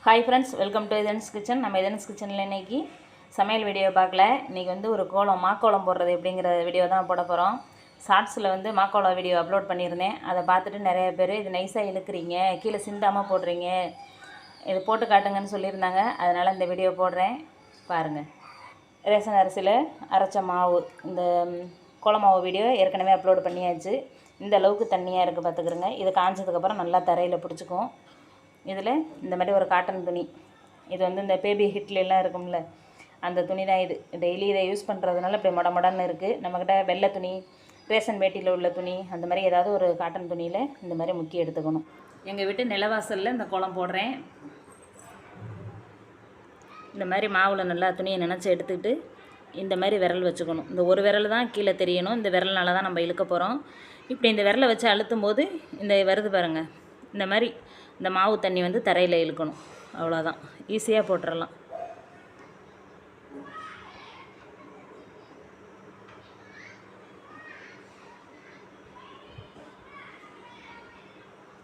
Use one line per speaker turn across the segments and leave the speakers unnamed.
Hi friends, welcome to இதன்ஸ் kitchen. நம்ம இதன்ஸ் கிச்சனில் இன்றைக்கி சமையல் வீடியோ பார்க்கல. இன்றைக்கி வந்து ஒரு மாக்கோளம் போடுறது எப்படிங்கிற வீடியோ தான் போட போகிறோம். ஷார்ட்ஸில் வந்து மாக்கோளம் வீடியோ அப்லோட் பண்ணியிருந்தேன். அதை பார்த்துட்டு நிறைய பேர் இது நைஸாக இழுக்கிறீங்க, கீழே சிந்தாமல் போடுறீங்க, இது போட்டு காட்டுங்கன்னு சொல்லியிருந்தாங்க. அதனால் இந்த வீடியோ போடுறேன், பாருங்கள். ரேஷன் அரிசியில் அரைச்ச மாவு, இந்த கோலமாவு வீடியோ ஏற்கனவே அப்லோட் பண்ணியாச்சு. இந்த அளவுக்கு தண்ணியாக இருக்குது பார்த்துக்கிறோங்க. இது காஞ்சதுக்கப்புறம் நல்லா தரையில் பிடிச்சிக்கும். இதில் இந்த மாதிரி ஒரு காட்டன் துணி, இது வந்து இந்த பேபி ஹிட்லாம் இருக்கும்ல, அந்த துணி தான் இது. டெய்லி இதை யூஸ் பண்ணுறதுனால இப்படி மொடன்னு இருக்குது. நம்மக்கிட்ட வெள்ளை துணி, ரேஷன் வேட்டியில் உள்ள துணி, அந்த மாதிரி ஏதாவது ஒரு காட்டன் துணியில் இந்த மாதிரி முக்கி எடுத்துக்கணும். எங்கள் வீட்டு நிலவாசலில் இந்த கோலம் போடுறேன். இந்த மாதிரி மாவில் நல்லா துணியை நினச்சி எடுத்துக்கிட்டு இந்த மாதிரி விரல் வச்சுக்கணும். இந்த ஒரு விரல் தான் கீழே தெரியணும். இந்த விரல்னால தான் நம்ம இழுக்க போகிறோம். இப்படி இந்த விரலை வச்சு அழுத்தும் போது இந்த வருது பாருங்கள், இந்த மாதிரி இந்த மாவு தண்ணி வந்து தரையில் இழுக்கணும். அவ்வளோதான், ஈஸியாக போட்டுடலாம்.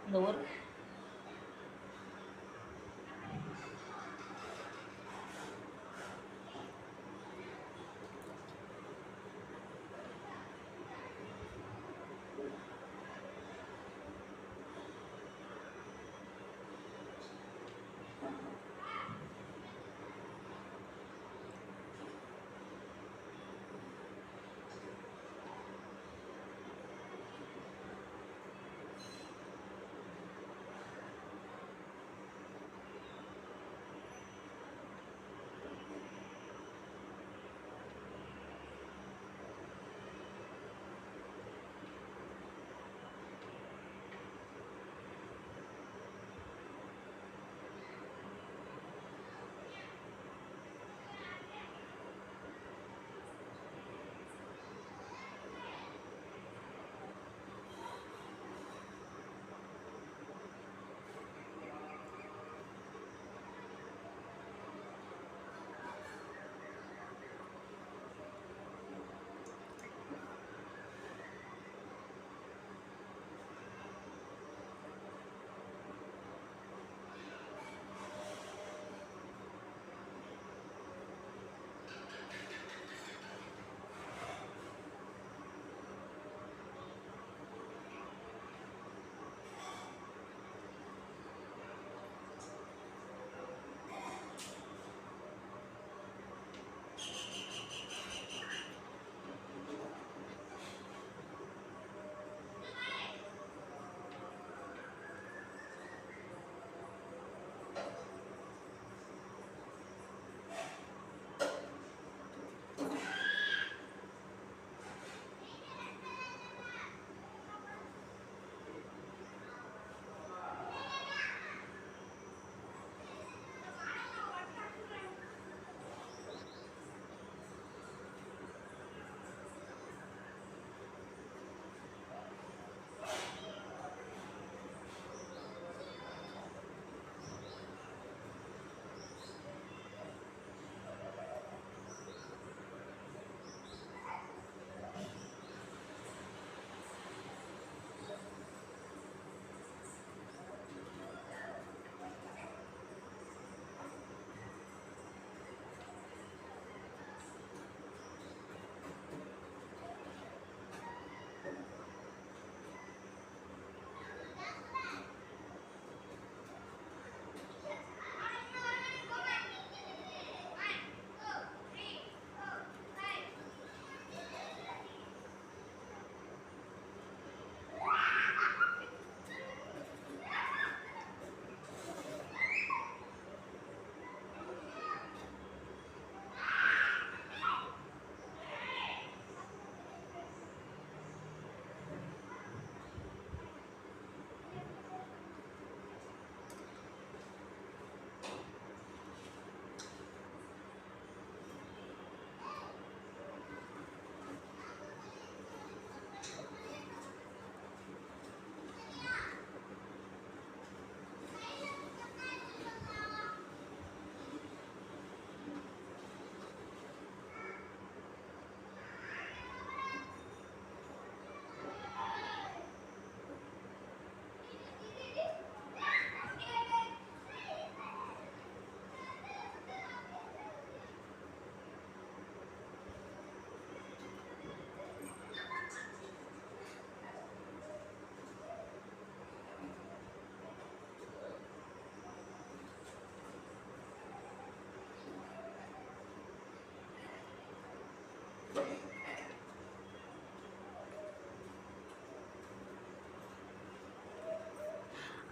இந்த ஒரு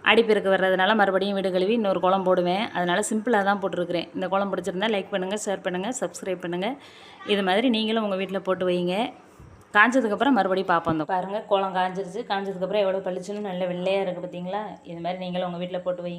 ஆடிப்பெருக்கு வர்றதுனால மறுபடியும் வீடு கழுவி இன்னொரு கோலம் போடுவேன். அதனால் சிம்பிளாக தான் போட்டிருக்கிறேன். இந்த கோலம் பிடிச்சிருந்தா லைக் பண்ணுங்கள், ஷேர் பண்ணுங்கள், சப்ஸ்கிரைப் பண்ணுங்கள். இது மாதிரி நீங்களும் உங்கள் வீட்டில் போட்டு வைங்க. காஞ்சதுக்கப்புறம் மறுபடியும் பார்ப்போம். பாருங்கள் கோலம் காஞ்சிருச்சு. காஞ்சதுக்கப்புறம் எவ்வளோ பளிச்சுன்னு நல்ல வெள்ளையாக இருக்குது பார்த்தீங்களா? இது மாதிரி நீங்களும் உங்கள் வீட்டில் போட்டு வைங்க.